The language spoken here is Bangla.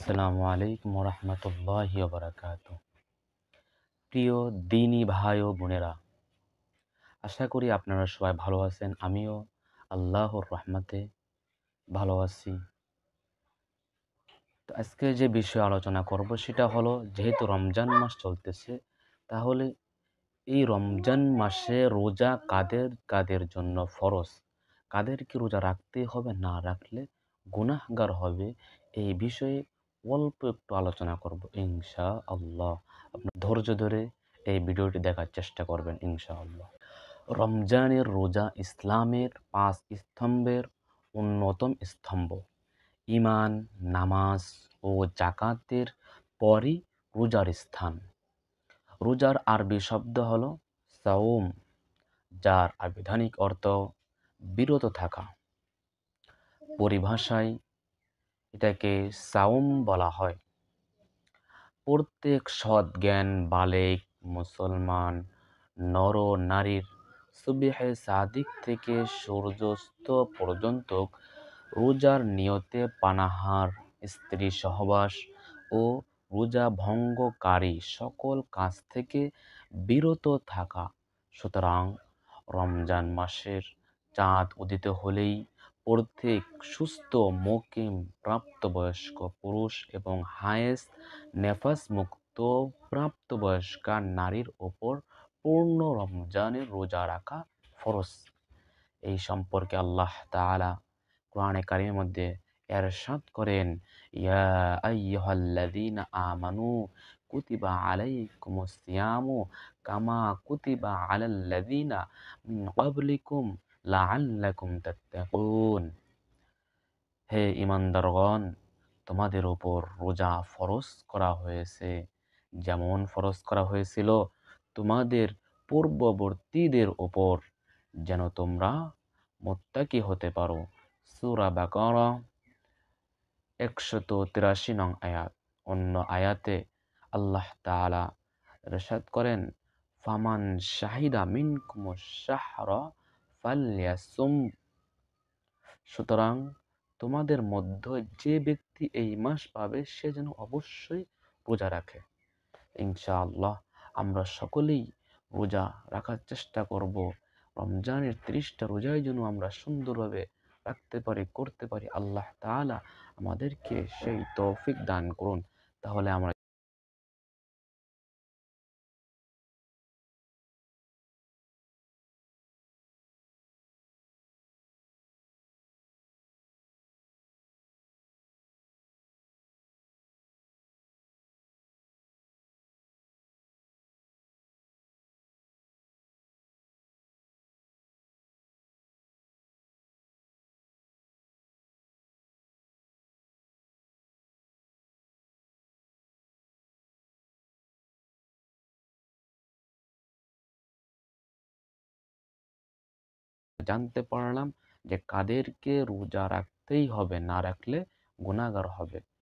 আসসালামু আলাইকুম রহমতুল্লাহি বারাকাতু। প্রিয় দিনী ভাই ও বোনেরা, আশা করি আপনারা সবাই ভালো আছেন। আমিও আল্লাহর রহমতে ভালো আছি। তো আজকে যে বিষয়ে আলোচনা করব সেটা হলো, যেহেতু রমজান মাস চলতেছে, তাহলে এই রমজান মাসে রোজা কাদের কাদের জন্য ফরজ, কাদেরকে রোজা রাখতে হবে, না রাখলে গুনাহগার হবে, এই বিষয়ে অল্প একটু আলোচনা করব ইনশাআল্লাহ। আপনার ধৈর্য ধরে এই ভিডিওটি দেখার চেষ্টা করবেন ইনশাআল্লাহ। রমজানের রোজা ইসলামের 5 স্তম্ভের অন্যতম স্তম্ভ। ঈমান, নামাজ ও যাকাতের পরই রোজার স্থান। রোজার আরবি শব্দ হলো সাওম, যার আবিধানিক অর্থ বিরত থাকা। পরিভাষায় এটাকে সাওম বলা হয়। প্রত্যেক সৎজ্ঞান বালেগ মুসলমান নর নারীর সুবহে সাদিক থেকে সূর্যাস্ত পর্যন্ত রোজার নিয়তে পানাহার, স্ত্রী সহবাস ও রোজা ভঙ্গকারী সকল কাজ থেকে বিরত থাকা। সুতরাং রমজান মাসের চাঁদ উদিত হলেই প্রত্যেক সুস্থ মুকিম প্রাপ্তবয়স্ক পুরুষ এবং হায়েস নেফাস মুক্ত প্রাপ্তবয়স্কা নারীর ওপর পূর্ণ রমজানের রোজা রাখা ফরজ। এই সম্পর্কে আল্লাহ তাআলা কোরআনে কারীমের মধ্যে এরশাদ করেন, ইয়া আইয়ুহাল্লাযীনা আমানু কুতিবা আলাইকুমুস সিয়ামু কামা কুতিবা আলাল্লাযীনা মিন ক্বাবলিকুম লাআল্লাকুম তাত্তাকুন। হে ঈমানদারগণ, তোমাদের উপর রোজা ফরজ করা হয়েছে, যেমন ফরজ করা হয়েছিল তোমাদের পূর্ববর্তীদের উপর, যেন তোমরা মুত্তাকি হতে পারো। সূরা বাকারা 183 নং আয়াত। অন্য আয়াতে আল্লাহ তাআলা ইরশাদ করেন, ফামান শাহিদা মিনকুমুশ শাহরা ফালইয়াসুম। সুতরাং তোমাদের মধ্যে যে ব্যক্তি এই মাস পাবে সে যেন অবশ্যই রোজা রাখে। ইনশাআল্লাহ আমরা সকলেই রোজা রাখার চেষ্টা করব। রমজানের 30টা রোজাই যেন আমরা সুন্দরভাবে রাখতে পারি, করতে পারি। আল্লাহ তাআলা আমাদেরকে সেই তৌফিক দান করুন। তাহলে আমরা জানতে পারলাম যে কাদেরকে রোজা রাখতেই হবে, না রাখলে গুনাহগার হবে।